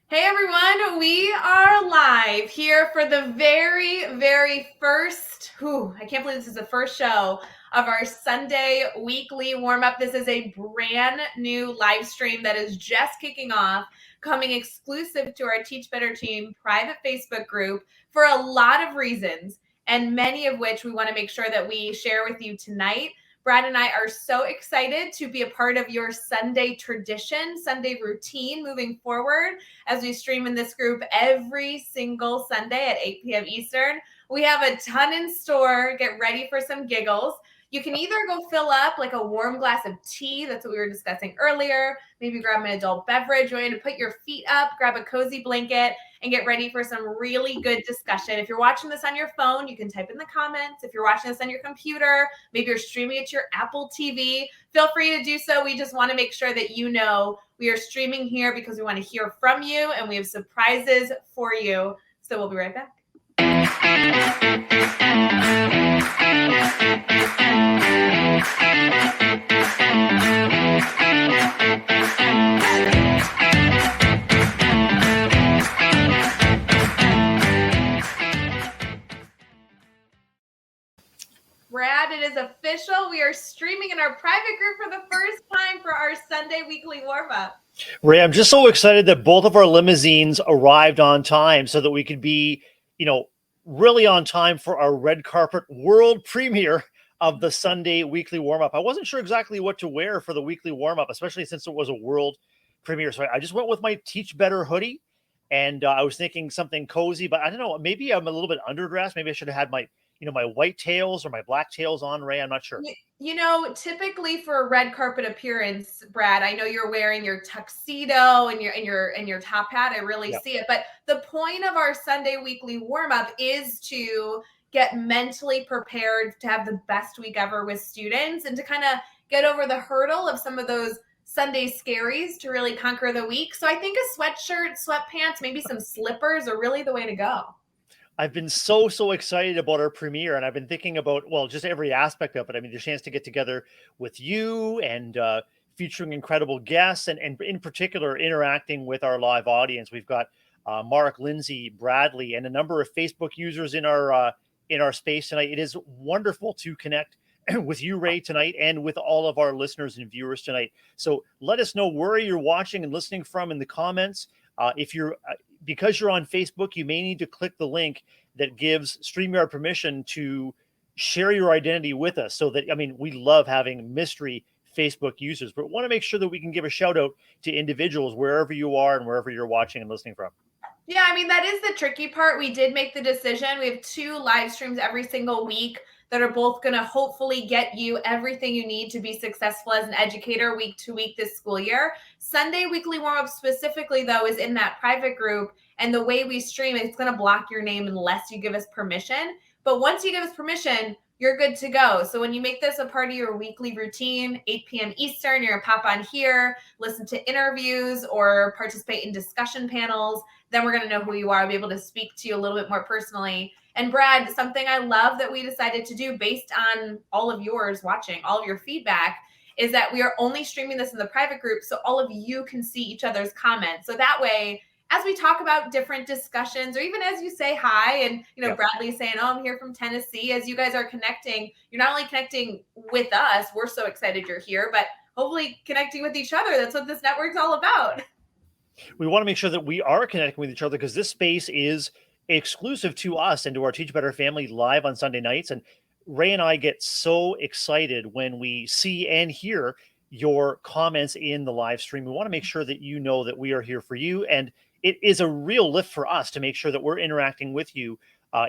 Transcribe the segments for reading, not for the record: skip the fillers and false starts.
Hey everyone, we are live here for the very first, I can't believe this is the first show of our Sunday weekly warm up. This is a brand new live stream that is just kicking off, coming exclusive to our Teach Better Team private Facebook group for a lot of reasons, and many of which we want to make sure that we share with you tonight. Brad and I are so excited to be a part of your Sunday tradition, Sunday routine moving forward as we stream in this group every single Sunday at 8 p.m. Eastern. We have a ton in store. Get ready for some giggles. You can either go fill up like a warm glass of tea. That's what we were discussing earlier. Maybe grab an adult beverage. You're going to put your feet up, grab a cozy blanket, and get ready for some really good discussion. If you're watching this on your phone, you can type in the comments. If you're watching this on your computer, maybe you're streaming it to your Apple TV, feel free to do so. We just want to make sure that you know we are streaming here because we want to hear from you and we have surprises for you. So we'll be right back. Brad, it is official. We are streaming in our private group for the first time for our Sunday weekly warm-up. Ray, I'm just so excited that both of our limousines arrived on time so that we could be, really on time for our red carpet world premiere of the Sunday weekly warm-up. I wasn't sure exactly what to wear for the weekly warm-up, especially since it was a world premiere. So I just went with my Teach Better hoodie, and I was thinking something cozy, but I don't know, maybe I'm a little bit underdressed. Maybe I should have had my my white tails or my black tails on, Ray. I'm not sure. Typically for a red carpet appearance, Brad, I know you're wearing your tuxedo and your top hat. I really see it. But the point of our Sunday weekly warm up is to get mentally prepared to have the best week ever with students and to kind of get over the hurdle of some of those Sunday scaries to really conquer the week. So I think a sweatshirt, sweatpants, maybe some slippers are really the way to go. I've been so excited about our premiere, and I've been thinking about, well, just every aspect of it. I mean, the chance to get together with you and featuring incredible guests, and in particular, interacting with our live audience. We've got Mark, Lindsay, Bradley, and a number of Facebook users in our space tonight. It is wonderful to connect with you, Ray, tonight, and with all of our listeners and viewers tonight. So let us know where you're watching and listening from in the comments. If you're because you're on Facebook, you may need to click the link that gives StreamYard permission to share your identity with us. So that, we love having mystery Facebook users, but want to make sure that we can give a shout out to individuals wherever you are and wherever you're watching and listening from. Yeah, that is the tricky part. We did make the decision. We have 2 live streams every single week that are both going to hopefully get you everything you need to be successful as an educator week to week this school year. Sunday weekly warm-up specifically, though, is in that private group. And the way we stream, it's going to block your name unless you give us permission. But once you give us permission, you're good to go. So when you make this a part of your weekly routine, 8 p.m. Eastern, you're going to pop on here, listen to interviews or participate in discussion panels. Then we're going to know who you are, be able to speak to you a little bit more personally. And Brad, something I love that we decided to do based on all of yours watching, all of your feedback, is that we are only streaming this in the private group so all of you can see each other's comments. So that way, as we talk about different discussions, or even as you say hi, and Bradley's saying, "Oh, I'm here from Tennessee," as you guys are connecting, you're not only connecting with us, we're so excited you're here, but hopefully connecting with each other. That's what this network's all about. We want to make sure that we are connecting with each other because this space is exclusive to us and to our Teach Better family live on Sunday nights. And Ray and I get so excited when we see and hear your comments in the live stream. We want to make sure that you know that we are here for you. And it is a real lift for us to make sure that we're interacting with you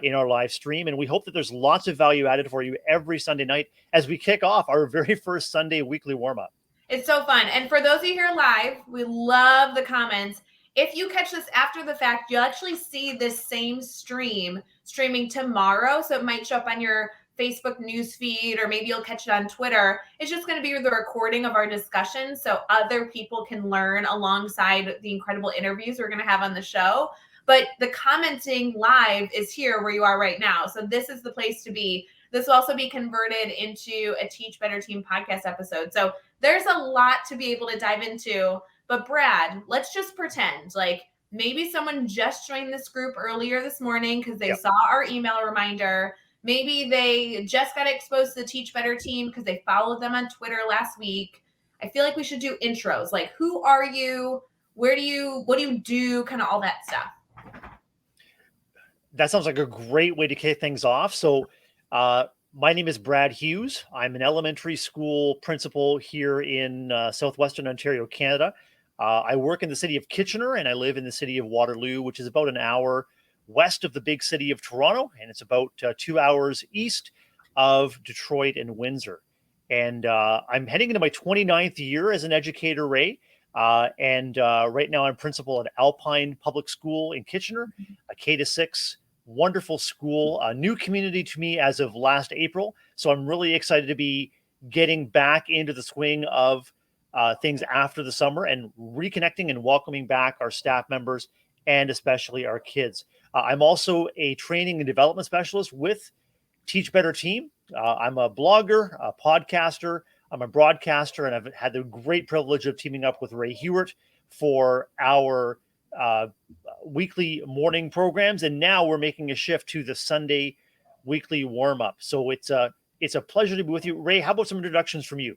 in our live stream. And we hope that there's lots of value added for you every Sunday night as we kick off our very first Sunday weekly warm-up. It's so fun. And for those of you here live, we love the comments. If you catch this after the fact, you'll actually see this same streaming tomorrow. So it might show up on your Facebook news feed, or maybe you'll catch it on Twitter. It's just going to be the recording of our discussion so other people can learn alongside the incredible interviews we're going to have on the show. But the commenting live is here where you are right now. So this is the place to be. This will also be converted into a Teach Better Team podcast episode. So there's a lot to be able to dive into. But Brad, let's just pretend like Maybe someone just joined this group earlier this morning because they Yep. saw our email reminder. Maybe they just got exposed to the Teach Better team because they followed them on Twitter last week. I feel like we should do intros, like who are you? What do you do? Kind of all that stuff. That sounds like a great way to kick things off. So, my name is Brad Hughes. I'm an elementary school principal here in southwestern Ontario, Canada. I work in the city of Kitchener and I live in the city of Waterloo, which is about an hour west of the big city of Toronto, and it's about 2 hours east of Detroit and Windsor. And I'm heading into my 29th year as an educator, Ray. And right now I'm principal at Alpine Public School in Kitchener, a K-6 wonderful school, a new community to me as of last April. So I'm really excited to be getting back into the swing of things after the summer and reconnecting and welcoming back our staff members and especially our kids. I'm also a training and development specialist with Teach Better Team. I'm a blogger, a podcaster, I'm a broadcaster, and I've had the great privilege of teaming up with Ray Hughart for our weekly morning programs, and now we're making a shift to the Sunday weekly warm up. So it's a pleasure to be with you, Ray. How about some introductions from you?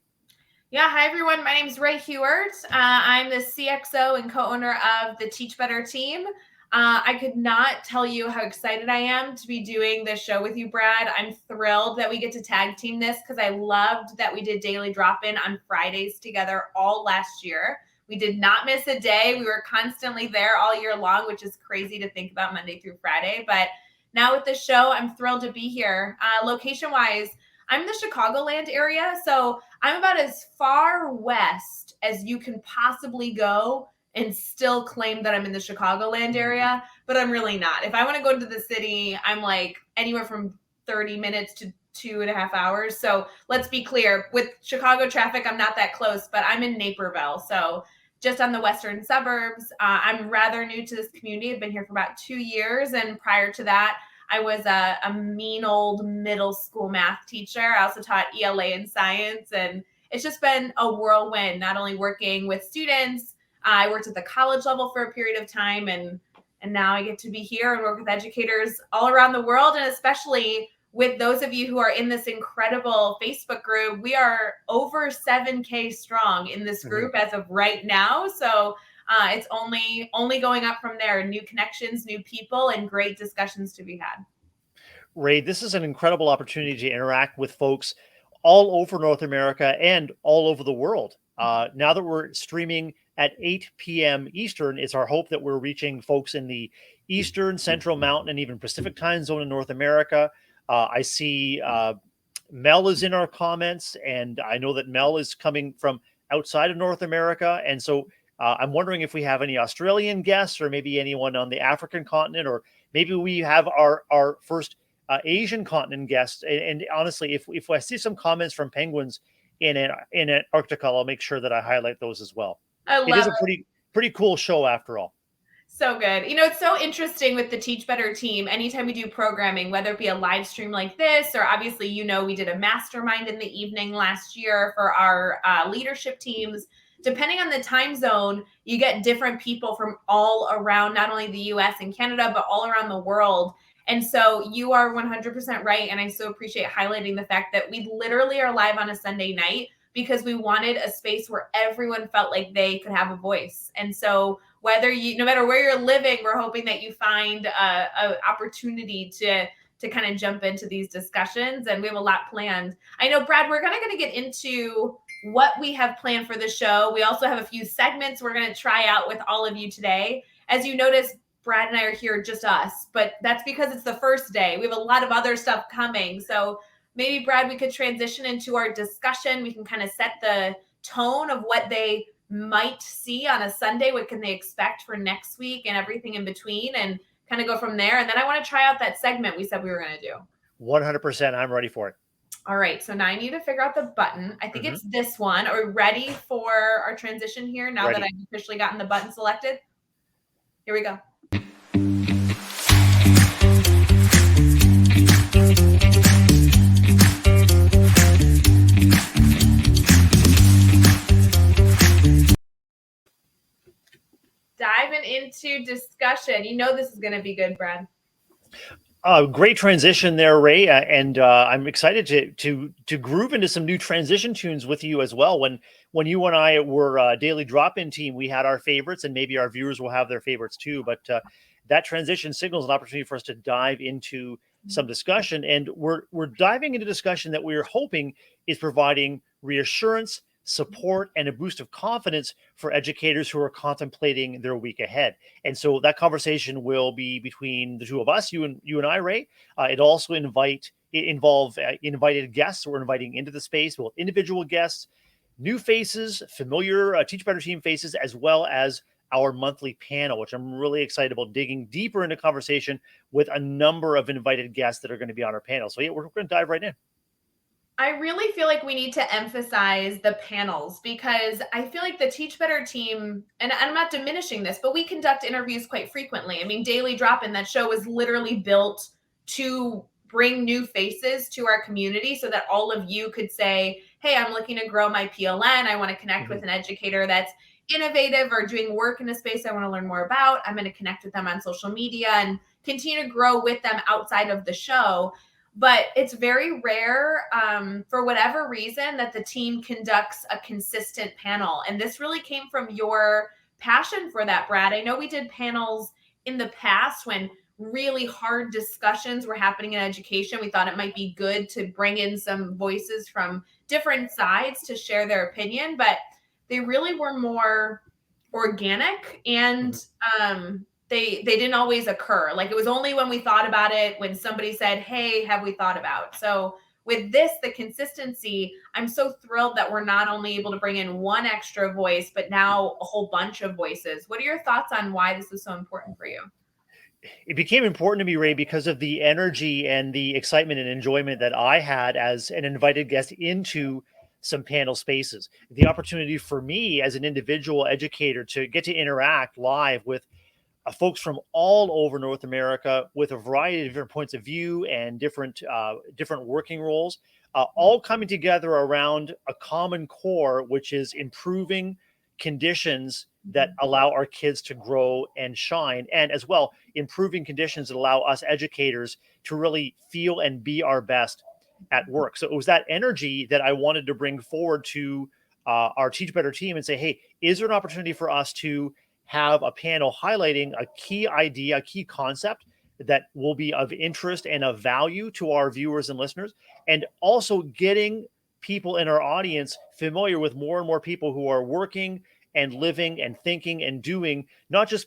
Yeah, hi everyone. My name is Ray Hughart. I'm the CXO and co-owner of the Teach Better team. I could not tell you how excited I am to be doing this show with you, Brad. I'm thrilled that we get to tag team this because I loved that we did daily drop-in on Fridays together all last year. We did not miss a day. We were constantly there all year long, which is crazy to think about Monday through Friday. But now with the show, I'm thrilled to be here. Location-wise, I'm in the Chicagoland area, so I'm about as far west as you can possibly go and still claim that I'm in the Chicagoland area, but I'm really not. If I want to go to the city, I'm like anywhere from 30 minutes to 2.5 hours. So let's be clear, with Chicago traffic, I'm not that close, but I'm in Naperville. So just on the western suburbs. I'm rather new to this community. I've been here for about 2 years. And prior to that, I was a mean old middle school math teacher. I also taught ELA and science. And it's just been a whirlwind, not only working with students, I worked at the college level for a period of time. And now I get to be here and work with educators all around the world. And especially with those of you who are in this incredible Facebook group, we are over 7K strong in this group as of right now. So it's only going up from there. New connections, new people, and great discussions to be had. Ray, this is an incredible opportunity to interact with folks all over North America and all over the world. Now that we're streaming at 8 p.m. Eastern, it's our hope that we're reaching folks in the Eastern, Central, Mountain, and even Pacific time zone in North America. I see Mel is in our comments, and I know that Mel is coming from outside of North America. And so I'm wondering if we have any Australian guests or maybe anyone on the African continent, or maybe we have our first Asian continent guests. And honestly, if I see some comments from penguins in Antarctica, I'll make sure that I highlight those as well. It is a pretty cool show after all. So good. You know, it's so interesting with the Teach Better team. Anytime we do programming, whether it be a live stream like this, or obviously, you know, we did a mastermind in the evening last year for our leadership teams. Depending on the time zone, you get different people from all around, not only the US and Canada, but all around the world. And so you are 100% right. And I so appreciate highlighting the fact that we literally are live on a Sunday night because we wanted a space where everyone felt like they could have a voice. And so no matter where you're living, we're hoping that you find an opportunity to kind of jump into these discussions. And we have a lot planned. I know, Brad, we're going to get into what we have planned for the show. We also have a few segments we're going to try out with all of you today. As you notice, Brad and I are here, just us, but that's because it's the first day. We have a lot of other stuff coming. So maybe, Brad, we could transition into our discussion. We can kind of set the tone of what they might see on a Sunday. What can they expect for next week and everything in between, and kind of go from there. And then I want to try out that segment we said we were going to do. 100%. I'm ready for it. All right. So now I need to figure out the button. I think it's this one. Are we ready for our transition here now that I've officially gotten the button selected? Here we go. diving into discussion. You know this is going to be good, Brad. Great transition there, Ray, and I'm excited to groove into some new transition tunes with you as well. When you and I were a daily drop-in team, we had our favorites, and maybe our viewers will have their favorites too. But that transition signals an opportunity for us to dive into some discussion, and we're diving into discussion that we're hoping is providing reassurance, support, and a boost of confidence for educators who are contemplating their week ahead. And so that conversation will be between the two of us, you and I, Ray. It involve invited guests. We're inviting into the space, both individual guests, new faces, familiar Teach Better team faces, as well as our monthly panel, which I'm really excited about digging deeper into conversation with a number of invited guests that are going to be on our panel. So yeah, we're going to dive right in. I really feel like we need to emphasize the panels because I feel like the Teach Better team, and I'm not diminishing this, but we conduct interviews quite frequently. I mean, Daily Drop In, that show was literally built to bring new faces to our community so that all of you could say, hey, I'm looking to grow my PLN. I want to connect with an educator that's innovative or doing work in a space I want to learn more about. I'm going to connect with them on social media and continue to grow with them outside of the show. But it's very rare, for whatever reason, that the team conducts a consistent panel. And this really came from your passion for that, Brad. I know we did panels in the past when really hard discussions were happening in education. We thought it might be good to bring in some voices from different sides to share their opinion, but they really were more organic and they didn't always occur. Like it was only when we thought about it, when somebody said, hey, have we thought about? So with this, the consistency, I'm so thrilled that we're not only able to bring in one extra voice, but now a whole bunch of voices. What are your thoughts on why this is so important for you? It became important to me, Ray, because of the energy and the excitement and enjoyment that I had as an invited guest into some panel spaces. The opportunity for me as an individual educator to get to interact live with folks from all over North America with a variety of different points of view and different working roles, all coming together around a common core, which is improving conditions that allow our kids to grow and shine, and as well improving conditions that allow us educators to really feel and be our best at work. So it was that energy that I wanted to bring forward to our Teach Better team and say, hey, is there an opportunity for us to have a panel highlighting a key idea, a key concept that will be of interest and of value to our viewers and listeners, and also getting people in our audience familiar with more and more people who are working and living and thinking and doing, not just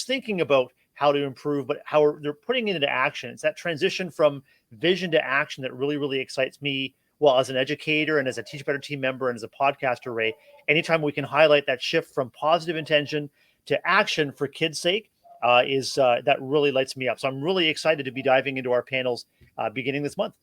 thinking about how to improve, but how they're putting it into action. It's that transition from vision to action that really, really excites me. Well, as an educator and as a Teach Better team member and as a podcaster, Ray, anytime we can highlight that shift from positive intention to action for kids' sake, is that really lights me up. So I'm really excited to be diving into our panels beginning this month.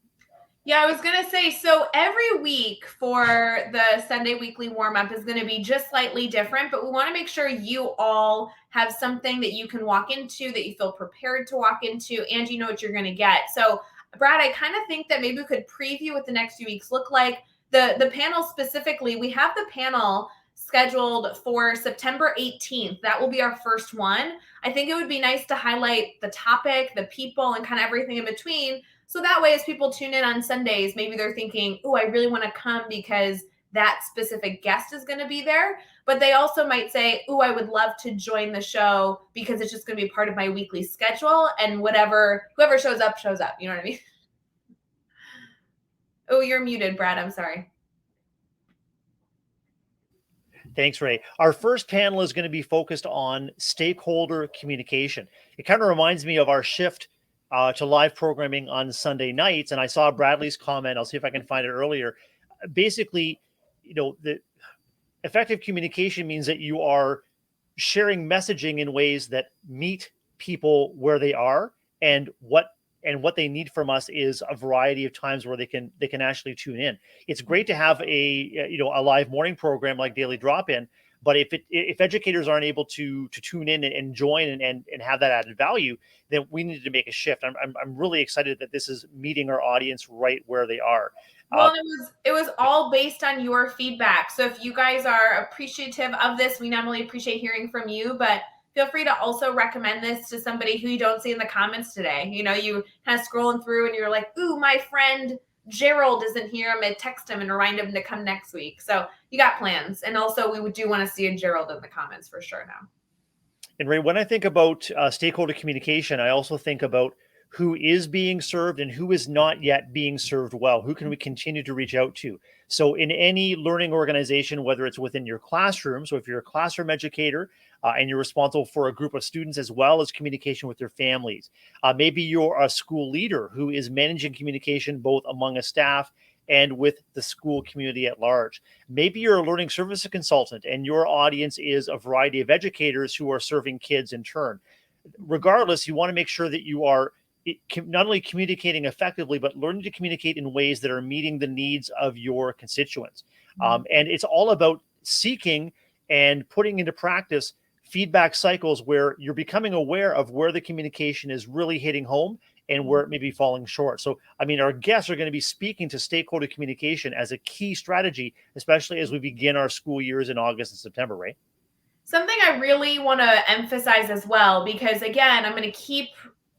Yeah, I was going to say, so every week for the Sunday weekly warm up is going to be just slightly different, but we want to make sure you all have something that you can walk into, that you feel prepared to walk into, and you know what you're going to get. So, Brad, I kind of think that maybe we could preview what the next few weeks look like. The panel specifically, we have the panel scheduled for September 18th. That will be our first one. I think it would be nice to highlight the topic, the people, and kind of everything in between. So that way, as people tune in on Sundays, maybe they're thinking, oh, I really want to come because that specific guest is going to be there. But they also might say, oh, I would love to join the show because it's just going to be part of my weekly schedule. And whoever shows up, shows up. You know what I mean? Oh, you're muted, Brad. I'm sorry. Thanks, Ray. Our first panel is going to be focused on stakeholder communication. It kind of reminds me of our shift to live programming on Sunday nights. And I saw Bradley's comment. I'll see if I can find it earlier. Basically, the effective communication means that you are sharing messaging in ways that meet people where they are, and what they need from us is a variety of times where they can actually tune in. It's great to have a live morning program like Daily Drop In, but if educators aren't able to tune in and join and have that added value, then we need to make a shift. I'm really excited that this is meeting our audience right where they are. Well, and it was all based on your feedback. So if you guys are appreciative of this, we not only appreciate hearing from you, but feel free to also recommend this to somebody who you don't see in the comments today. You kind of scrolling through and you're like, ooh, my friend Gerald isn't here. I'm gonna text him and remind him to come next week. So you got plans. And also we do want to see a Gerald in the comments for sure now. And Ray, when I think about stakeholder communication, I also think about who is being served and who is not yet being served well. Who can we continue to reach out to? So, in any learning organization, whether it's within your classroom, so if you're a classroom educator and you're responsible for a group of students as well as communication with their families, maybe you're a school leader who is managing communication both among a staff and with the school community at large. Maybe you're a learning services consultant and your audience is a variety of educators who are serving kids in turn. Regardless, you want to make sure that you are not only communicating effectively, but learning to communicate in ways that are meeting the needs of your constituents. And it's all about seeking and putting into practice feedback cycles where you're becoming aware of where the communication is really hitting home and where it may be falling short. So, I mean, our guests are going to be speaking to stakeholder communication as a key strategy, especially as we begin our school years in August and September, right? Something I really want to emphasize as well, because again, I'm going to keep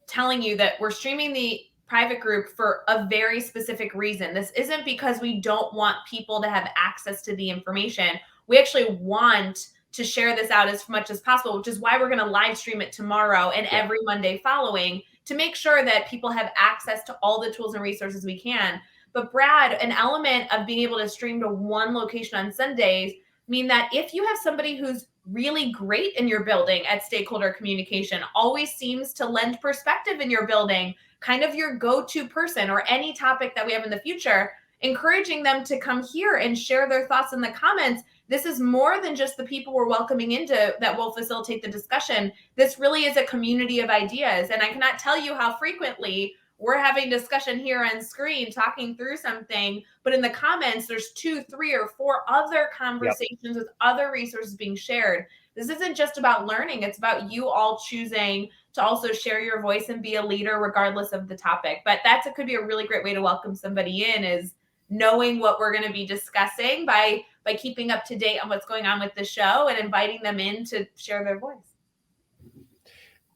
telling you that we're streaming the private group for a very specific reason. This isn't because we don't want people to have access to the information. We actually want to share this out as much as possible, which is why we're going to live stream it tomorrow and every Monday following to make sure that people have access to all the tools and resources we can. But Brad, an element of being able to stream to one location on Sundays mean that if you have somebody who's really great in your building at stakeholder communication, always seems to lend perspective in your building, kind of your go-to person or any topic that we have in the future, encouraging them to come here and share their thoughts in the comments. This is more than just the people we're welcoming into that will facilitate the discussion. This really is a community of ideas. And I cannot tell you how frequently we're having discussion here on screen, talking through something, but in the comments, there's 2, 3, or 4 other conversations with other resources being shared. This isn't just about learning. It's about you all choosing to also share your voice and be a leader regardless of the topic. But it could be a really great way to welcome somebody in, is knowing what we're going to be discussing by keeping up to date on what's going on with the show and inviting them in to share their voice.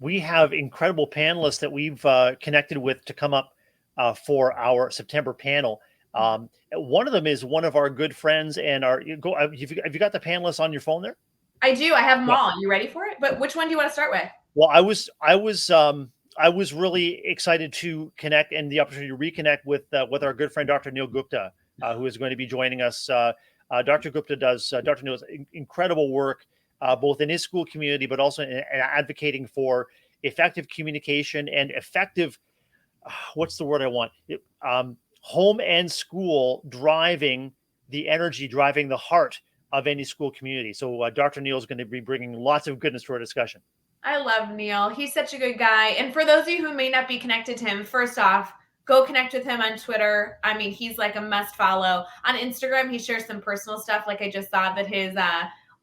We have incredible panelists that we've connected with to come up for our September panel. One of them is one of our good friends, and have you got the panelists on your phone there? I do. I have them all. You ready for it? But which one do you want to start with? Well, I was really excited to connect and the opportunity to reconnect with our good friend Dr. Neil Gupta, who is going to be joining us. Dr. Gupta Dr. Neil does incredible work both in his school community, but also in advocating for effective communication and effective, what's the word I want? Home and school driving the energy, driving the heart of any school community. So Dr. Neil is going to be bringing lots of goodness to our discussion. I love Neil. He's such a good guy. And for those of you who may not be connected to him, first off, go connect with him on Twitter. I mean, he's like a must follow. On Instagram, he shares some personal stuff. Like I just saw that his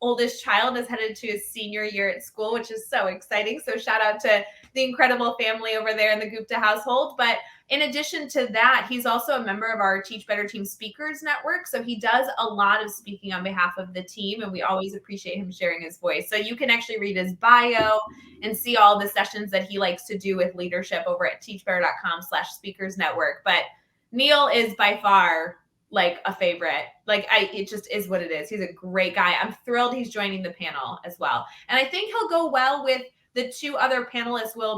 oldest child is headed to his senior year at school, which is so exciting. So shout out to the incredible family over there in the Gupta household. But in addition to that, he's also a member of our Teach Better Team Speakers Network. So he does a lot of speaking on behalf of the team, and we always appreciate him sharing his voice. So you can actually read his bio and see all the sessions that he likes to do with leadership over at teachbetter.com/speakers network. But Neil is by far like a favorite. It just is what it is. He's a great guy. I'm thrilled he's joining the panel as well. And I think he'll go well with the 2 other panelists that'll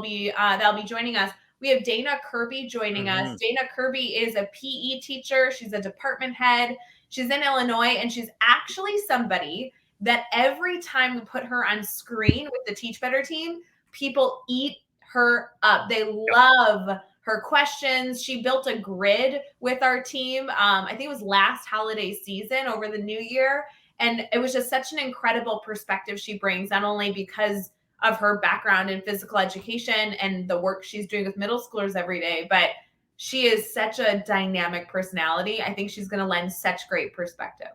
be joining us. We have Dana Kirby joining us. Dana Kirby is a PE teacher. She's a department head. She's in Illinois, and she's actually somebody that every time we put her on screen with the Teach Better team, people eat her up. They love her questions. She built a grid with our team. I think it was last holiday season over the new year. And it was just such an incredible perspective she brings, not only because of her background in physical education and the work she's doing with middle schoolers every day, but she is such a dynamic personality. I think she's going to lend such great perspective.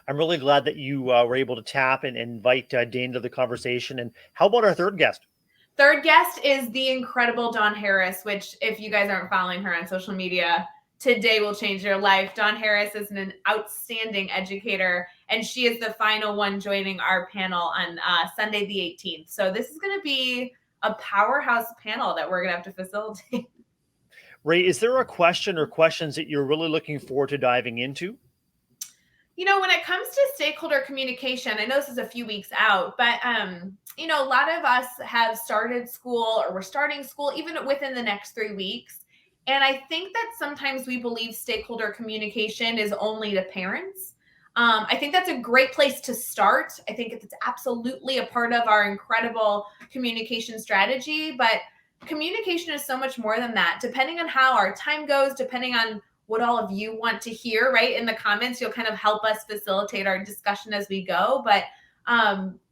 I'm really glad that you were able to tap and invite Dane to the conversation. And how about our third guest? Third guest is the incredible Dawn Harris, which if you guys aren't following her on social media, today will change your life. Dawn Harris is an outstanding educator, and she is the final one joining our panel on Sunday the 18th. So this is going to be a powerhouse panel that we're going to have to facilitate. Ray, is there a question or questions that you're really looking forward to diving into? When it comes to stakeholder communication, I know this is a few weeks out, but a lot of us have started school or we're starting school even within the next 3 weeks. And I think that sometimes we believe stakeholder communication is only to parents. I think that's a great place to start. I think it's absolutely a part of our incredible communication strategy, but communication is so much more than that. Depending on how our time goes, depending on what all of you want to hear, right? In the comments, you'll kind of help us facilitate our discussion as we go. But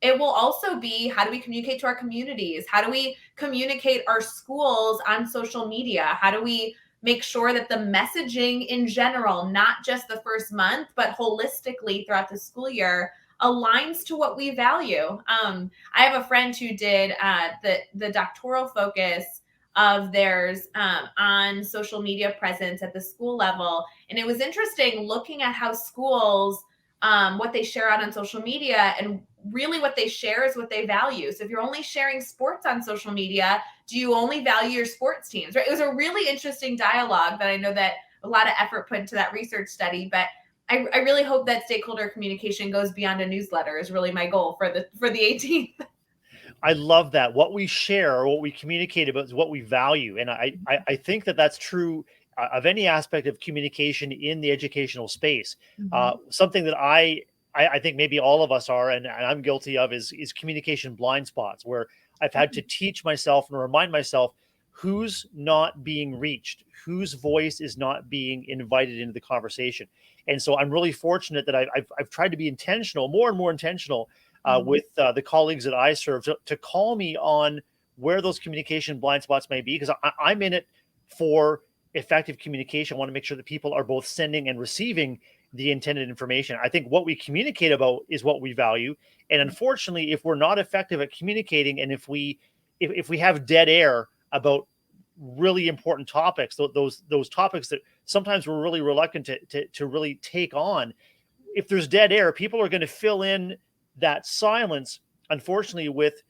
it will also be, how do we communicate to our communities? How do we communicate our schools on social media? How do we make sure that the messaging in general, not just the first month, but holistically throughout the school year, aligns to what we value? I have a friend who did the doctoral focus of theirs on social media presence at the school level. And it was interesting looking at how schools, what they share out on social media, and really what they share is what they value. So if you're only sharing sports on social media, do you only value your sports teams? Right? It was a really interesting dialogue that I know that a lot of effort put into that research study, but I really hope that stakeholder communication goes beyond a newsletter is really my goal for the 18th. I love that. What we share or what we communicate about is what we value. And I think that that's true of any aspect of communication in the educational space. Something that I think maybe all of us are, and I'm guilty of, is communication blind spots, where I've had to teach myself and remind myself who's not being reached, whose voice is not being invited into the conversation. And so I'm really fortunate that I've tried to be intentional, more and more intentional, with the colleagues that I serve, to call me on where those communication blind spots may be, because I'm in it for effective communication. I want to make sure that people are both sending and receiving the intended information. I think what we communicate about is what we value. And unfortunately, if we're not effective at communicating, and if we have dead air about really important topics, those topics that sometimes we're really reluctant to really take on, if there's dead air, people are going to fill in that silence, unfortunately, with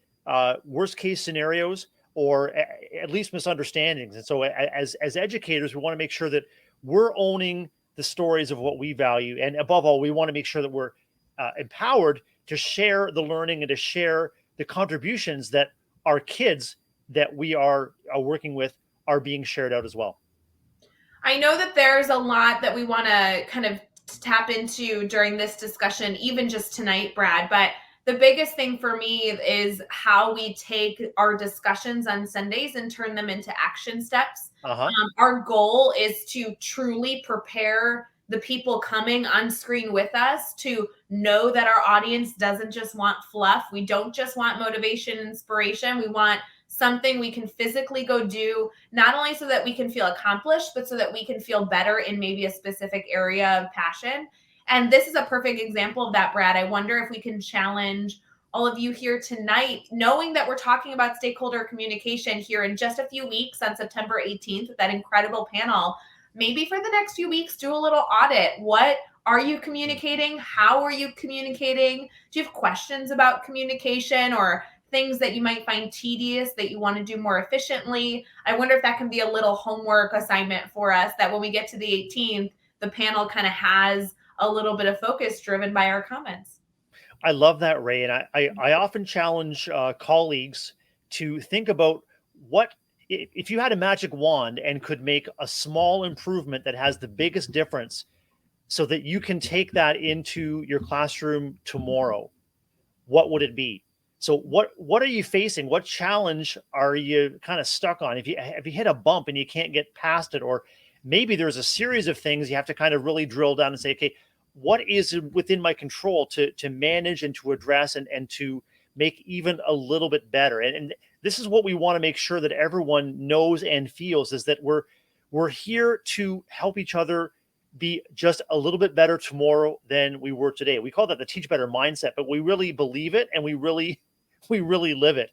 worst case scenarios, or at least misunderstandings. And so as educators, we want to make sure that we're owning the stories of what we value. And above all, we want to make sure that we're empowered to share the learning and to share the contributions that our kids that we are working with are being shared out as well. I know that there's a lot that we want to kind of tap into during this discussion, even just tonight, Brad. But the biggest thing for me is how we take our discussions on Sundays and turn them into action steps. Uh-huh. Our goal is to truly prepare the people coming on screen with us to know that our audience doesn't just want fluff. We don't just want motivation, inspiration. We want something we can physically go do, not only so that we can feel accomplished, but so that we can feel better in maybe a specific area of passion. And this is a perfect example of that, Brad. I wonder if we can challenge all of you here tonight, knowing that we're talking about stakeholder communication here in just a few weeks on September 18th with that incredible panel. Maybe for the next few weeks, do a little audit. What are you communicating? How are you communicating? Do you have questions about communication or things that you might find tedious that you want to do more efficiently? I wonder if that can be a little homework assignment for us, that when we get to the 18th, the panel kind of has a little bit of focus driven by our comments. I love that, Ray. And I often challenge colleagues to think about what, if you had a magic wand and could make a small improvement that has the biggest difference, so that you can take that into your classroom tomorrow, what would it be? So what are you facing? What challenge are you kind of stuck on? If you hit a bump and you can't get past it, or maybe there's a series of things you have to kind of really drill down and say, okay, what is within my control to manage and to address and to make even a little bit better? And this is what we want to make sure that everyone knows and feels, is that we're here to help each other be just a little bit better tomorrow than we were today. We call that the teach better mindset, but we really believe it, and we really live it.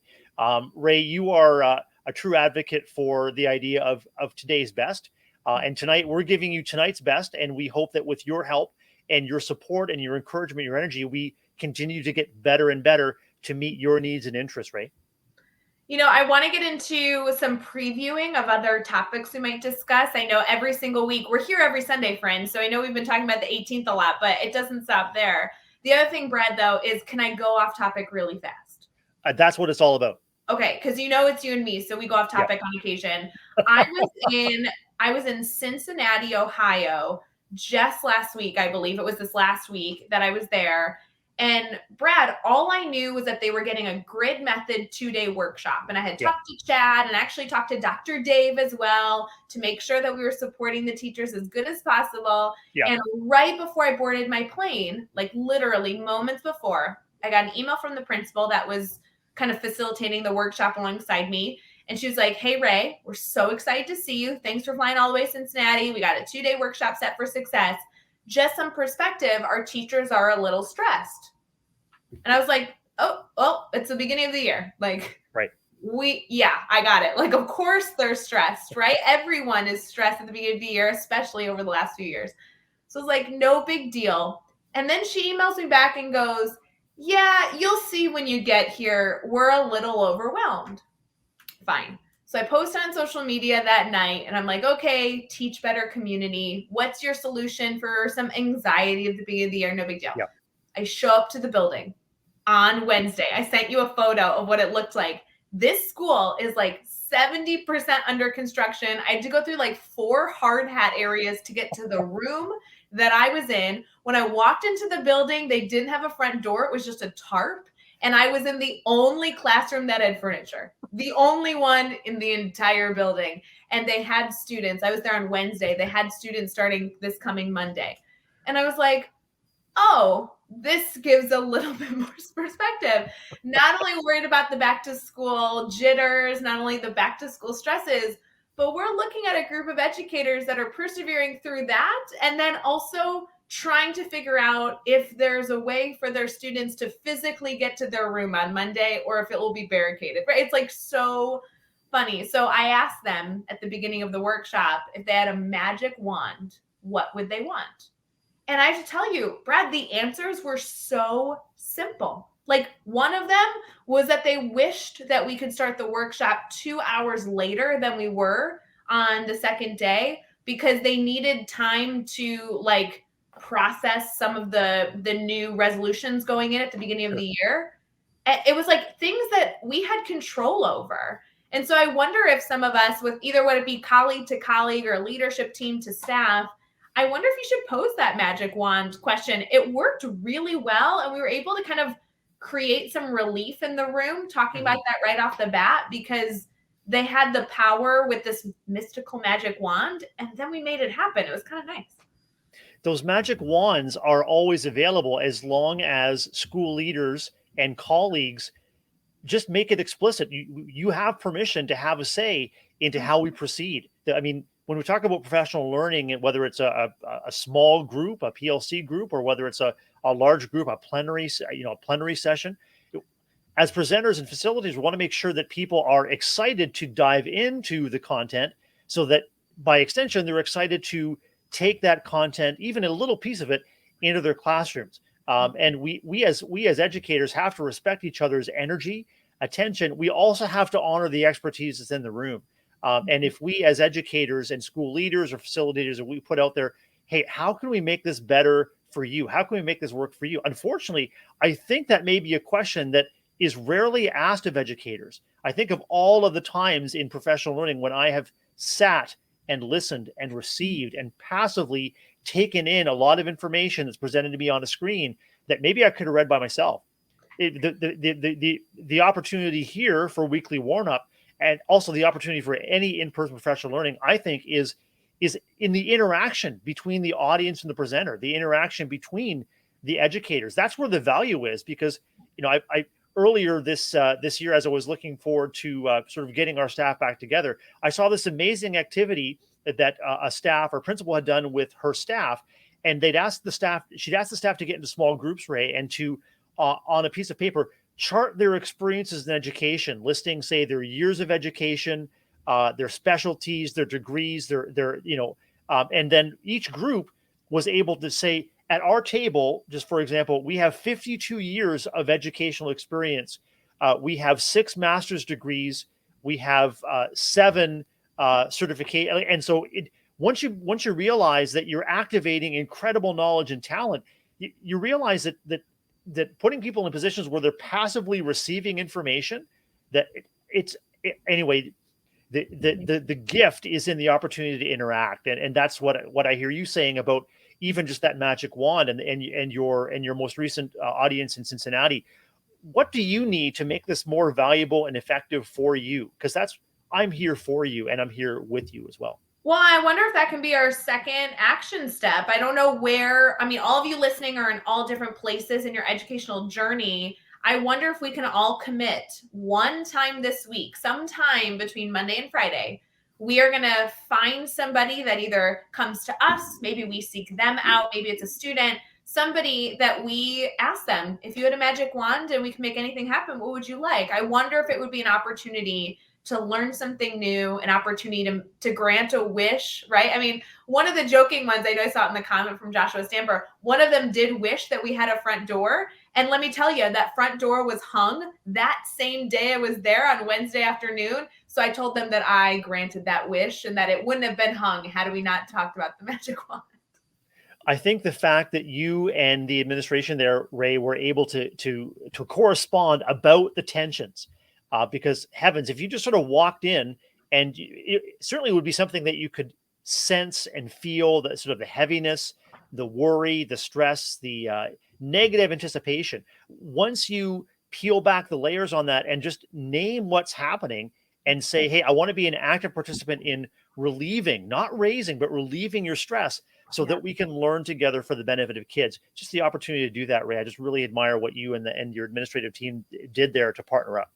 Ray, you are a true advocate for the idea of today's best. And tonight, we're giving you tonight's best. And we hope that with your help and your support and your encouragement, your energy, we continue to get better and better to meet your needs and interests, Ray. I want to get into some previewing of other topics we might discuss. I know every single week, we're here every Sunday, friends. So I know we've been talking about the 18th a lot, but it doesn't stop there. The other thing, Brad, though, is can I go off topic really fast? That's what it's all about. Okay, because it's you and me, so we go off topic on occasion. I was in Cincinnati, Ohio, just last week. I believe it was this last week that I was there. And Brad, all I knew was that they were getting a grid method 2-day workshop. And I had talked to Chad and actually talked to Dr. Dave as well to make sure that we were supporting the teachers as good as possible. And right before I boarded my plane, like literally moments before, I got an email from the principal that was kind of facilitating the workshop alongside me. And she was like, "Hey, Ray, we're so excited to see you. Thanks for flying all the way to Cincinnati. We got a 2-day workshop set for success. Just some perspective, our teachers are a little stressed." And I was like, oh, it's the beginning of the year. Like, right. I got it. Like, of course they're stressed, right? Everyone is stressed at the beginning of the year, especially over the last few years. So it's like, no big deal. And then she emails me back and goes, "Yeah, you'll see when you get here. We're a little overwhelmed." Fine. So I post on social media that night and I'm like, okay, teach better community. What's your solution for some anxiety at the beginning of the year? No big deal. Yep. I show up to the building on Wednesday. I sent you a photo of what it looked like. This school is like 70% under construction. I had to go through like 4 hard hat areas to get to the room that I was in. When I walked into the building, they didn't have a front door. It was just a tarp. And I was in the only classroom that had furniture, the only one in the entire building. And they had students. I was there on Wednesday. They had students starting this coming Monday. And I was like, oh, this gives a little bit more perspective. Not only worried about the back to school jitters, not only the back to school stresses, but we're looking at a group of educators that are persevering through that and then also trying to figure out if there's a way for their students to physically get to their room on Monday or if it will be barricaded, right? It's like so funny. So I asked them at the beginning of the workshop if they had a magic wand, what would they want? And I have to tell you, Brad, the answers were so simple. Like one of them was that they wished that we could start the workshop 2 hours later than we were on the second day because they needed time to like process some of the new resolutions going in at the beginning of the year. It was like things that we had control over. And so I wonder if some of us with either would it be colleague to colleague or leadership team to staff, I wonder if you should pose that magic wand question. It worked really well. And we were able to kind of create some relief in the room talking about that right off the bat because they had the power with this mystical magic wand. And then we made it happen. It was kind of nice. Those magic wands are always available as long as school leaders and colleagues just make it explicit. You have permission to have a say into how we proceed. I mean, when we talk about professional learning, and whether it's a small group, a PLC group, or whether it's a large group, a plenary session, as presenters and facilitators, we want to make sure that people are excited to dive into the content so that by extension, they're excited to take that content, even a little piece of it, into their classrooms. And we as educators have to respect each other's energy, attention. We also have to honor the expertise that's in the room. And if we as educators and school leaders or facilitators, we put out there, hey, how can we make this better for you? How can we make this work for you? Unfortunately, I think that may be a question that is rarely asked of educators. I think of all of the times in professional learning when I have sat and listened and received and passively taken in a lot of information that's presented to me on a screen that maybe I could have read by myself. The opportunity here for weekly warm-up and also the opportunity for any in-person professional learning, I think, is in the interaction between the audience and the presenter, the interaction between the educators. That's where the value is, because I earlier this year, as I was looking forward to sort of getting our staff back together, I saw this amazing activity that a staff or principal had done with her staff, and she'd asked the staff to get into small groups, Ray, and to on a piece of paper chart their experiences in education, listing, say, their years of education, their specialties, their degrees, their and then each group was able to say at our table, just for example, we have 52 years of educational experience. We have 6 master's degrees. We have 7 certificate, and so once you realize that you're activating incredible knowledge and talent, you realize that putting people in positions where they're passively receiving information, that anyway, the gift is in the opportunity to interact, and that's what I hear you saying about even just that magic wand and your most recent audience in Cincinnati. What do you need to make this more valuable and effective for you? Because that's I'm here for you, and I'm here with you as well. Well, I wonder if that can be our second action step. I don't know where, I mean, all of you listening are in all different places in your educational journey. I wonder if we can all commit one time this week, sometime between Monday and Friday. We are going to find somebody that either comes to us, maybe we seek them out, maybe it's a student, somebody that we ask them, if you had a magic wand and we can make anything happen, what would you like? I wonder if it would be an opportunity to learn something new, an opportunity to grant a wish, right? I mean, one of the joking ones, I know I saw it in the comment from Joshua Stamper, one of them did wish that we had a front door. And let me tell you, that front door was hung that same day I was there on Wednesday afternoon. So I told them that I granted that wish and that it wouldn't have been hung had we not talked about the magic wand. I think the fact that you and the administration there, Ray, were able to correspond about the tensions, because heavens, if you just sort of walked in, and it certainly would be something that you could sense and feel, that sort of the heaviness, the worry, the stress, the negative anticipation. Once you peel back the layers on that and just name what's happening and say, hey, I want to be an active participant in relieving, not raising, but relieving your stress, so Yeah. that we can learn together for the benefit of kids. Just the opportunity to do that, Ray. I just really admire what you and your administrative team did there to partner up.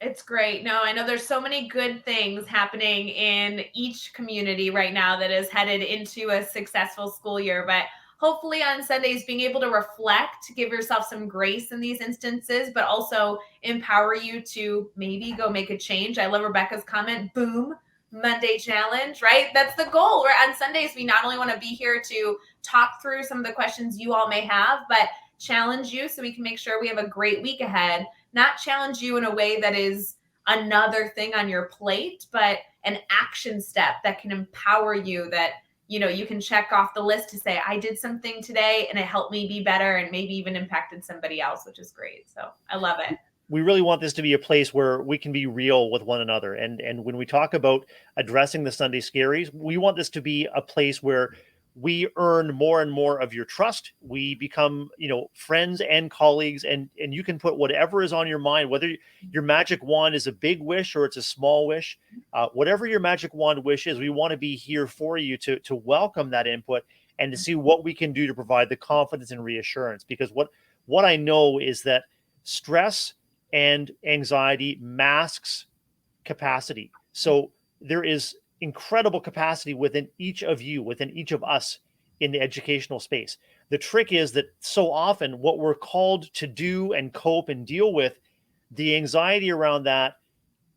It's great. No, I know there's so many good things happening in each community right now that is headed into a successful school year. But hopefully on Sundays, being able to reflect, give yourself some grace in these instances, but also empower you to maybe go make a change. I love Rebecca's comment, boom, Monday challenge, right? That's the goal. Where on Sundays, we not only want to be here to talk through some of the questions you all may have, but challenge you so we can make sure we have a great week ahead, not challenge you in a way that is another thing on your plate, but an action step that can empower you, that you can check off the list to say, I did something today and it helped me be better and maybe even impacted somebody else, which is great. So I love it. We really want this to be a place where we can be real with one another. And when we talk about addressing the Sunday scaries, we want this to be a place where we earn more and more of your trust. We become, friends and colleagues, and you can put whatever is on your mind, whether your magic wand is a big wish or it's a small wish, whatever your magic wand wish is, we want to be here for you to welcome that input and to see what we can do to provide the confidence and reassurance. Because what I know is that stress and anxiety masks capacity. So there is incredible capacity within each of you, within each of us in the educational space. The trick is that so often what we're called to do and cope and deal with, the anxiety around that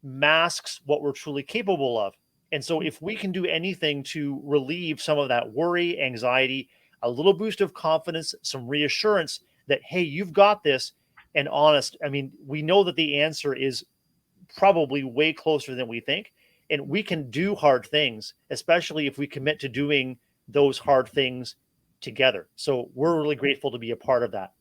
masks what we're truly capable of. And so if we can do anything to relieve some of that worry, anxiety, a little boost of confidence, some reassurance that, hey, you've got this, and honest, I mean, we know that the answer is probably way closer than we think. And we can do hard things, especially if we commit to doing those hard things together. So we're really grateful to be a part of that.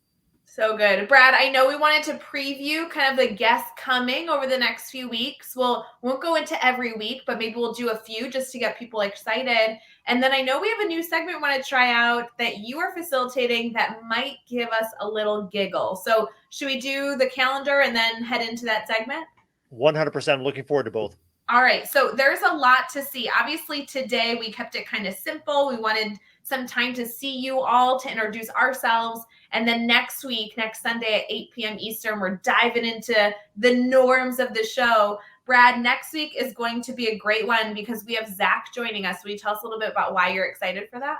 So good. Brad, I know we wanted to preview kind of the guests coming over the next few weeks. Won't go into every week, but maybe we'll do a few just to get people excited. And then I know we have a new segment we want to try out that you are facilitating that might give us a little giggle. So should we do the calendar and then head into that segment? 100%. I'm looking forward to both. All right. So there's a lot to see. Obviously, today we kept it kind of simple. We wanted some time to see you all, to introduce ourselves. And then next week, next Sunday at 8 p.m. Eastern, we're diving into the norms of the show. Brad, next week is going to be a great one because we have Zach joining us. Will you tell us a little bit about why you're excited for that?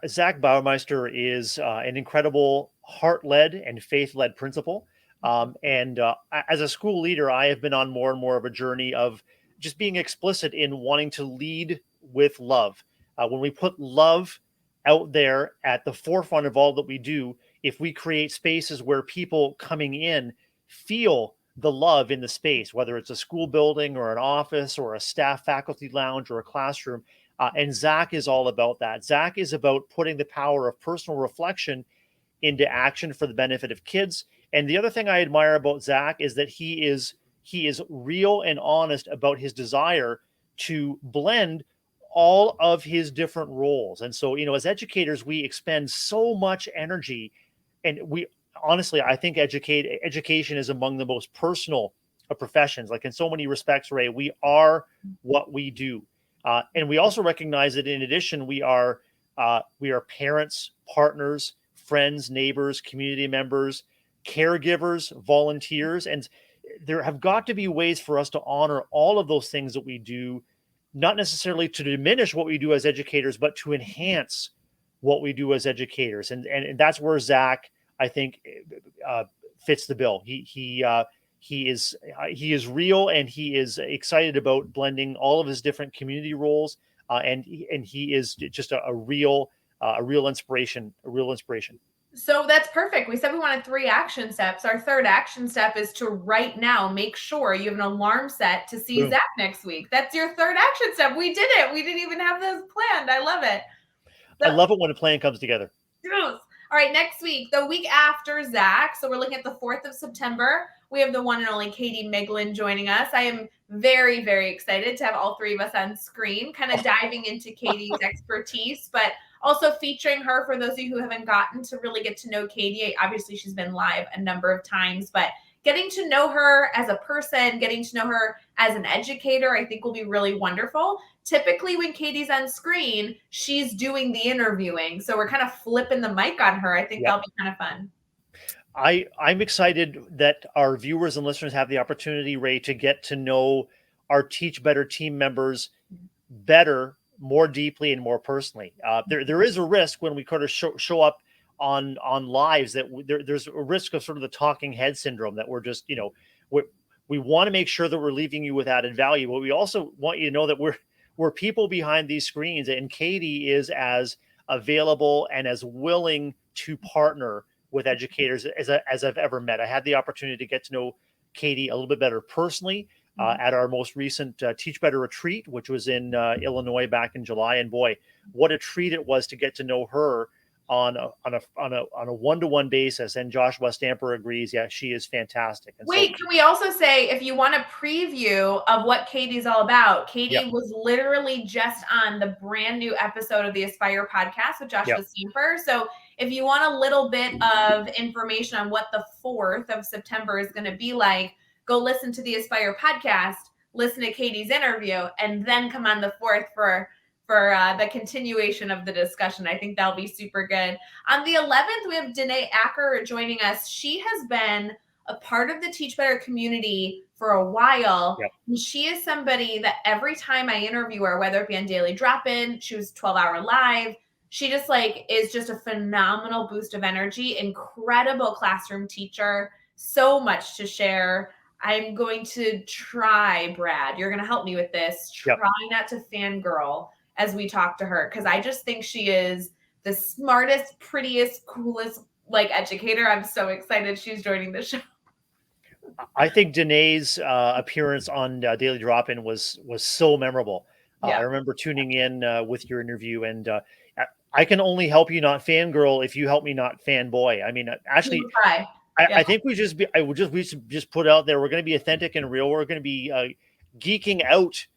Zach Baumeister is an incredible heart-led and faith-led principal. And as a school leader, I have been on more and more of a journey of just being explicit in wanting to lead with love. When we put love out there at the forefront of all that we do, if we create spaces where people coming in feel the love in the space, whether it's a school building or an office or a staff faculty lounge or a classroom. And Zach is all about that. Zach is about putting the power of personal reflection into action for the benefit of kids. And the other thing I admire about Zach is that he is real and honest about his desire to blend all of his different roles. And so, as educators, we expend so much energy, and we honestly, I think education is among the most personal of professions. Like in so many respects, Ray, we are what we do, and we also recognize that in addition, we are parents, partners, friends, neighbors, community members, caregivers, volunteers, and there have got to be ways for us to honor all of those things that we do, not necessarily to diminish what we do as educators, but to enhance what we do as educators. And that's where Zach, I think, fits the bill. He is real, and he is excited about blending all of his different community roles, and he is just a real inspiration, a real inspiration. So that's perfect. We said we wanted 3 action steps. Our third action step is to right now make sure you have an alarm set to see Boom. Zach next week. That's your third action step. We did it. We didn't even have those planned. I love it. I love it when a plan comes together. Yes. All right, next week, the week after Zach, so we're looking at the 4th of September, we have the one and only Katie Miglin joining us. I am very, very excited to have all 3 of us on screen, kind of diving into Katie's expertise, but also featuring her for those of you who haven't gotten to really get to know Katie. Obviously, she's been live a number of times, but getting to know her as a person, getting to know her as an educator, I think will be really wonderful. Typically, when Katie's on screen, she's doing the interviewing. So we're kind of flipping the mic on her. I think Yep. that'll be kind of fun. I'm excited that our viewers and listeners have the opportunity, Ray, to get to know our Teach Better team members better, more deeply, and more personally. There is a risk when we kind of show up on lives that there's a risk of sort of the talking head syndrome, that we're just, we want to make sure that we're leaving you with added value, but we also want you to know that we're people behind these screens, and Katie is as available and as willing to partner with educators as I've ever met. I had the opportunity to get to know Katie a little bit better personally at our most recent Teach Better retreat, which was in Illinois back in July. And boy, what a treat it was to get to know her on a one-to-one basis. And Josh Westamper agrees. Yeah, she is fantastic. And Wait, can we also say, if you want a preview of what Katie's all about, Katie was literally just on the brand new episode of the Aspire podcast with Josh Westamper. So if you want a little bit of information on what the 4th of September is going to be like, go listen to the Aspire podcast, listen to Katie's interview, and then come on the 4th for the continuation of the discussion. I think that'll be super good. On the 11th, we have Danae Acker joining us. She has been a part of the Teach Better community for a while. And she is somebody that every time I interview her, whether it be on Daily Drop-In, she was 12-hour live, she just is just a phenomenal boost of energy, incredible classroom teacher, so much to share. I'm going to try, Brad, you're going to help me with this, try not to fangirl as we talk to her, because I just think she is the smartest, prettiest, coolest educator. I'm so excited she's joining the show. I think Danae's appearance on Daily Drop-In was so memorable. I remember tuning in with your interview, and I can only help you not fangirl if you help me not fanboy. I mean, actually, I think we should just put out there, we're going to be authentic and real. We're going to be geeking out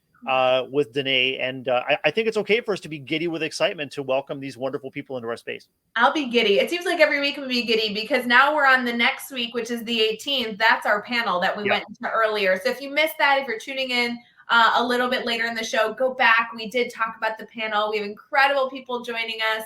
with Danae, and I think it's okay for us to be giddy with excitement to welcome these wonderful people into our space. I'll be giddy. It seems like every week I'm be giddy, because now we're on the next week, which is the 18th. That's our panel that we went into earlier. So if you missed that, if you're tuning in a little bit later in the show, go back. We did talk about the panel. We have incredible people joining us.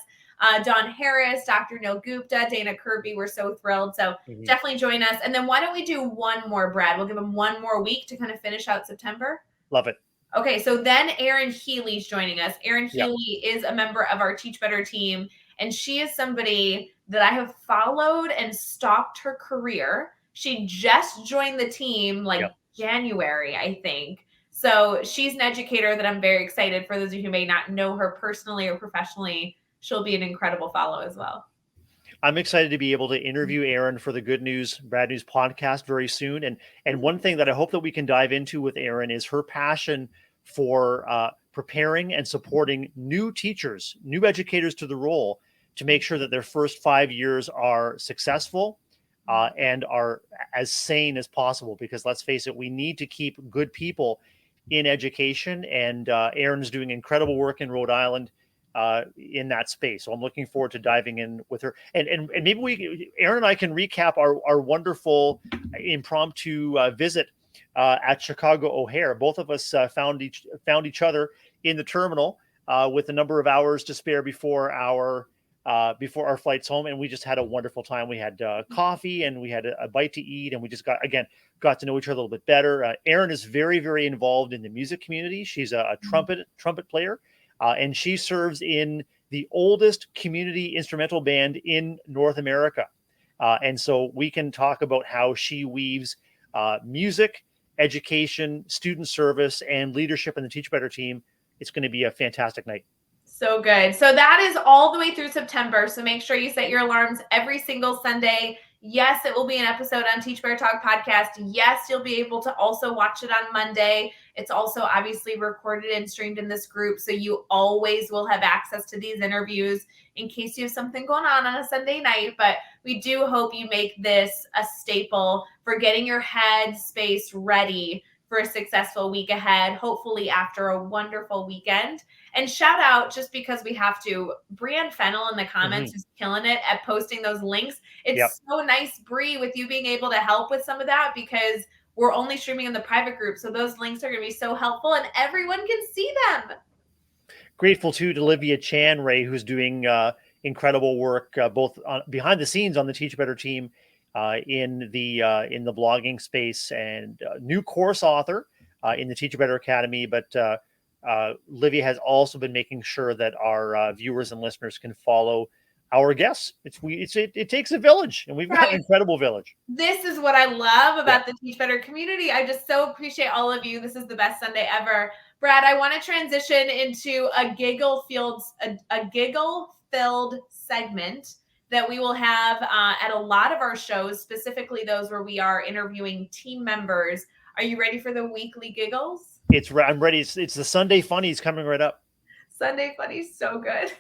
Dawn Harris, Dr. Neil Gupta, Dana Kirby. We're so thrilled. So definitely join us. And then why don't we do one more, Brad? We'll give them one more week to kind of finish out September. Love it. Okay, so then Erin Healy's joining us. Erin Healy is a member of our Teach Better team, and she is somebody that I have followed and stalked her career. She just joined the team January, I think. So she's an educator that I'm very excited. For those of you who may not know her personally or professionally, she'll be an incredible follow as well. I'm excited to be able to interview Erin for the Good News Bad News podcast very soon. And one thing that I hope that we can dive into with Erin is her passion for preparing and supporting new teachers, new educators to the role, to make sure that their first 5 years are successful and are as sane as possible. Because let's face it, we need to keep good people in education. And Erin's doing incredible work in Rhode Island in that space. So I'm looking forward to diving in with her. And maybe Erin and I can recap our wonderful impromptu visit at Chicago O'Hare. Both of us found each other in the terminal with a number of hours to spare before our flights home, and we just had a wonderful time. We had coffee and we had a bite to eat, and we just got to know each other a little bit better. Erin is very, very involved in the music community. She's a trumpet player, and she serves in the oldest community instrumental band in North America. And so we can talk about how she weaves music, education, student service, and leadership in the Teach Better team. It's going to be a fantastic night. So good. So that is all the way through September. So make sure you set your alarms every single Sunday. Yes, it will be an episode on Teach Better Talk podcast. Yes, you'll be able to also watch it on Monday. It's also obviously recorded and streamed in this group. So you always will have access to these interviews in case you have something going on a Sunday night. But we do hope you make this a staple for getting your head space ready for a successful week ahead, hopefully after a wonderful weekend. And shout out, just because we have to, Brianne Fennel in the comments is killing it at posting those links. It's so nice, Brie, with you being able to help with some of that, because we're only streaming in the private group. So those links are going to be so helpful and everyone can see them. Grateful too to Olivia Chan, Ray, who's doing incredible work both behind the scenes on the Teach Better team in the blogging space, and new course author in the Teach Better Academy. But Livia has also been making sure that our viewers and listeners can follow our guests. It takes a village, and we've got an incredible village. This is what I love about the Teach Better community. I just so appreciate all of you. This is the best Sunday ever. Brad, I want to transition into a giggle-filled segment that we will have at a lot of our shows, specifically those where we are interviewing team members. Are you ready for the weekly giggles? I'm ready. It's the Sunday Funnies coming right up. Sunday Funnies, so good.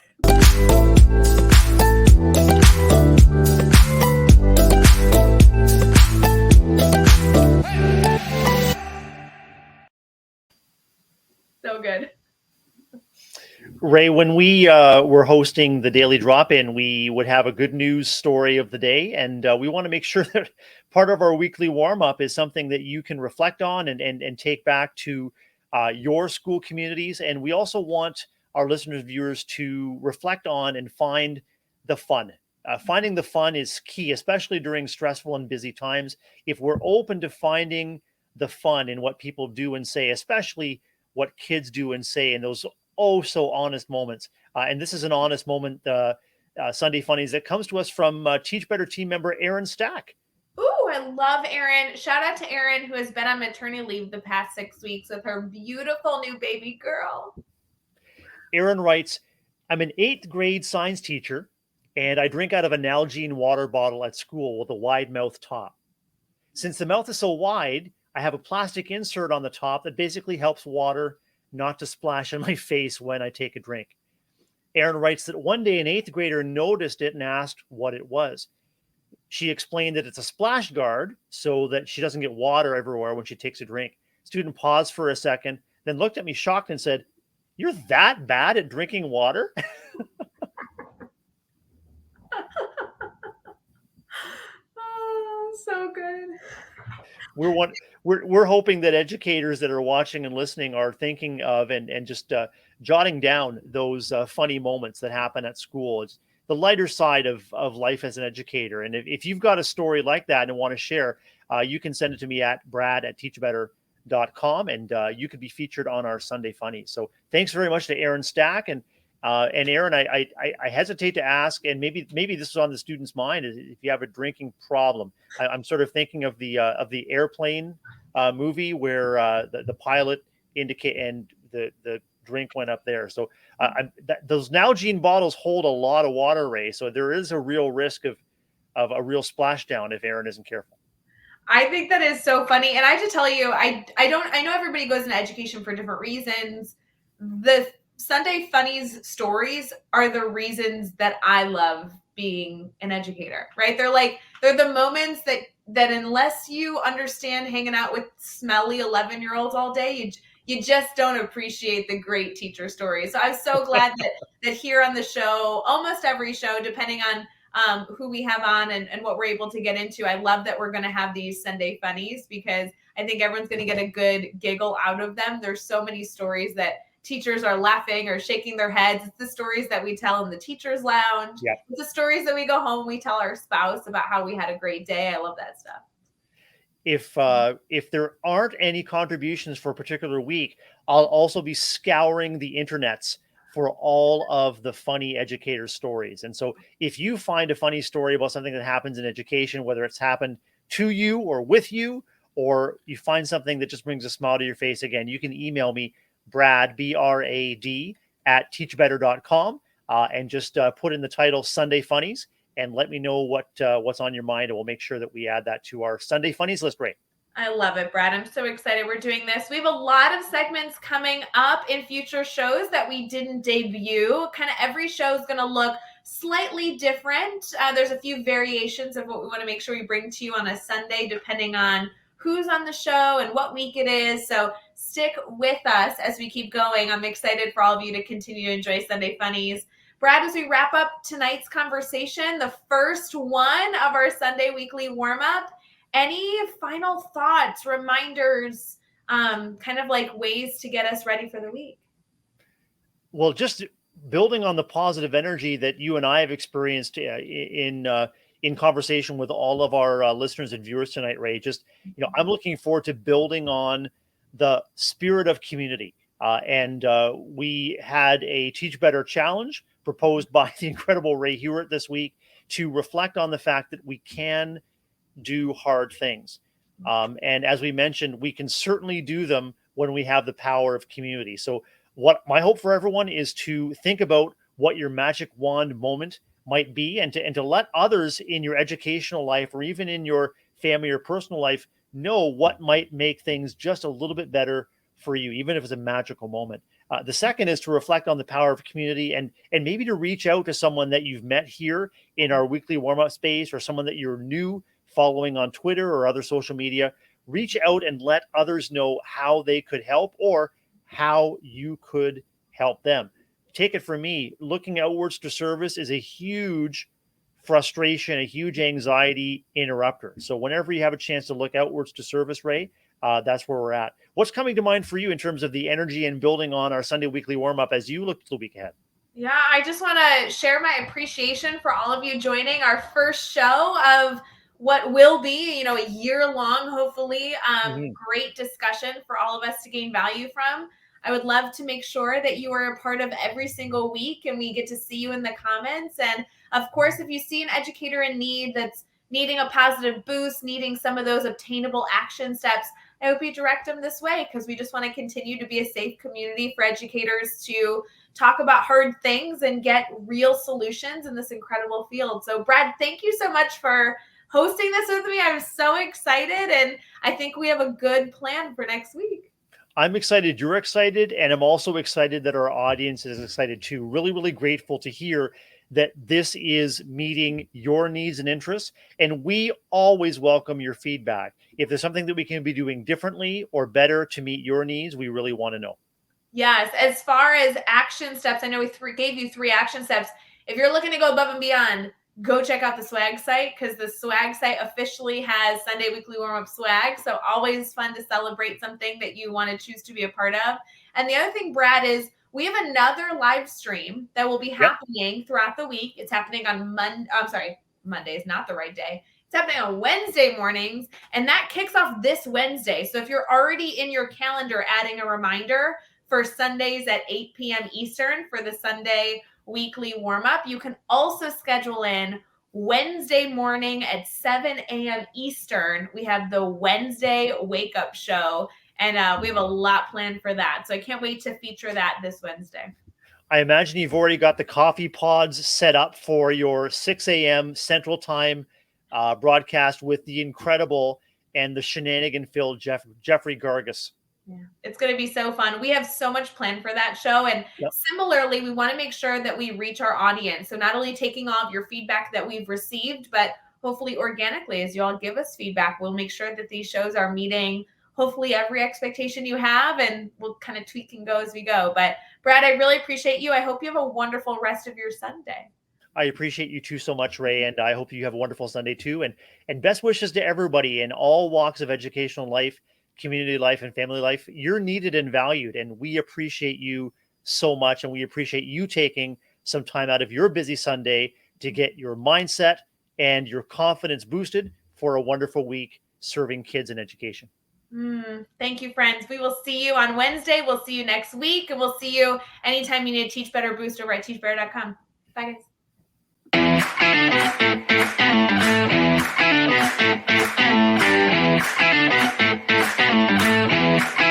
So good. Ray, when we were hosting the Daily Drop-In, we would have a good news story of the day, and we want to make sure that part of our weekly warm-up is something that you can reflect on and take back to your school communities. And we also want our listeners, viewers, to reflect on and find the fun. Finding the fun is key, especially during stressful and busy times. If we're open to finding the fun in what people do and say, especially what kids do and say in those so honest moments. And this is an honest moment, Sunday Funnies, that comes to us from Teach Better team member Erin Stack. Ooh, I love Erin. Shout out to Erin, who has been on maternity leave the past 6 weeks with her beautiful new baby girl. Erin writes, I'm an 8th grade science teacher, and I drink out of a Nalgene water bottle at school with a wide mouth top. Since the mouth is so wide, I have a plastic insert on the top that basically helps water not to splash in my face when I take a drink. Erin writes that one day an 8th grader noticed it and asked what it was. She explained that it's a splash guard so that she doesn't get water everywhere when she takes a drink. Student paused for a second, then looked at me shocked and said, "You're that bad at drinking water?" Oh, so good. We're hoping that educators that are watching and listening are thinking of and just jotting down those funny moments that happen at school. It's the lighter side of life as an educator. And if you've got a story like that and want to share, you can send it to me at brad@teachbetter.com, and you could be featured on our Sunday Funny. So thanks very much to Erin Stack. And Erin, I hesitate to ask, and maybe this is on the student's mind, is if you have a drinking problem. I'm sort of thinking of the Airplane movie where the pilot indicate, and the drink went up there. So those Nalgene bottles hold a lot of water, Ray. So there is a real risk of a real splashdown if Aaron isn't careful. I think that is so funny. And I have to tell you, I know everybody goes into education for different reasons. The Sunday Funnies stories are the reasons that I love being an educator, right? They're the moments that unless you understand hanging out with smelly 11-year-olds all day, you just don't appreciate the great teacher stories. So I'm so glad that here on the show, almost every show, depending on who we have on and what we're able to get into. I love that we're going to have these Sunday funnies because I think everyone's going to get a good giggle out of them. There's so many stories that teachers are laughing or shaking their heads. It's the stories that we tell in the teacher's lounge. Yeah. It's the stories that we go home, we tell our spouse about how we had a great day. I love that stuff. If there aren't any contributions for a particular week, I'll also be scouring the internets for all of the funny educator stories. And so if you find a funny story about something that happens in education, whether it's happened to you or with you, or you find something that just brings a smile to your face, again, you can email me, Brad, BRAD, at teachbetter.com, and just put in the title Sunday Funnies and let me know what's on your mind, and we'll make sure that we add that to our Sunday Funnies list, Ray. I love it, Brad. I'm so excited we're doing this. We have a lot of segments coming up in future shows that we didn't debut. Kind of every show is going to look slightly different. There's a few variations of what we want to make sure we bring to you on a Sunday, depending on who's on the show and what week it is. So stick with us as we keep going. I'm excited for all of you to continue to enjoy Sunday Funnies. Brad, as we wrap up tonight's conversation, the first one of our Sunday weekly warm-up, any final thoughts, reminders, kind of like ways to get us ready for the week? Well, just building on the positive energy that you and I have experienced in conversation with all of our listeners and viewers tonight, Ray. Just I'm looking forward to building on the spirit of community. And we had a Teach Better challenge proposed by the incredible Ray Hughart this week to reflect on the fact that we can do hard things. And as we mentioned, we can certainly do them when we have the power of community. So what my hope for everyone is to think about what your magic wand moment might be, and to let others in your educational life or even in your family or personal life know what might make things just a little bit better for you, even if it's a magical moment. The second is to reflect on the power of community, and maybe to reach out to someone that you've met here in our weekly warm-up space, or someone that you're new following on Twitter or other social media. Reach out and let others know how they could help or how you could help them. Take it from me, looking outwards to service is a huge frustration, a huge anxiety interrupter. So whenever you have a chance to look outwards to service, Ray, that's where we're at. What's coming to mind for you in terms of the energy and building on our Sunday weekly warm-up as you look to the week ahead? Yeah, I just want to share my appreciation for all of you joining our first show of what will be, a year long, hopefully, great discussion for all of us to gain value from. I would love to make sure that you are a part of every single week and we get to see you in the comments. And of course, if you see an educator in need that's needing a positive boost, needing some of those obtainable action steps, I hope you direct them this way, because we just want to continue to be a safe community for educators to talk about hard things and get real solutions in this incredible field. So Brad, thank you so much for hosting this with me. I'm so excited, and I think we have a good plan for next week. I'm excited. You're excited. And I'm also excited that our audience is excited too. Really, really grateful to hear that this is meeting your needs and interests. And we always welcome your feedback. If there's something that we can be doing differently or better to meet your needs, we really want to know. Yes. As far as action steps, I know we gave you 3 action steps. If you're looking to go above and beyond, go check out the swag site, because the swag site officially has Sunday weekly warm-up swag. So always fun to celebrate something that you want to choose to be a part of. And the other thing, Brad, is we have another live stream that will be happening throughout the week. It's happening on Monday is not the right day. It's happening on Wednesday mornings, and that kicks off this Wednesday. So if you're already in your calendar adding a reminder for Sundays at 8 p.m. Eastern for the Sunday weekly warm-up, you can also schedule in Wednesday morning at 7 a.m. Eastern. We have the Wednesday wake-up show, And we have a lot planned for that. So I can't wait to feature that this Wednesday. I imagine you've already got the coffee pods set up for your 6 a.m. Central Time broadcast with the incredible and the shenanigan filled Jeffrey Gargus. Yeah, it's going to be so fun. We have so much planned for that show. And Yep. similarly, we want to make sure that we reach our audience. So not only taking all of your feedback that we've received, but hopefully organically, as you all give us feedback, we'll make sure that these shows are meeting hopefully every expectation you have, and we'll kind of tweak and go as we go. But Brad, I really appreciate you. I hope you have a wonderful rest of your Sunday. I appreciate you too so much, Ray, and I hope you have a wonderful Sunday too. And best wishes to everybody in all walks of educational life, community life, and family life. You're needed and valued, and we appreciate you so much. And we appreciate you taking some time out of your busy Sunday to get your mindset and your confidence boosted for a wonderful week serving kids in education. Thank you, friends. We will see you on Wednesday. We'll see you next week, and we'll see you anytime you need a Teach Better boost over at teachbetter.com. Bye, guys.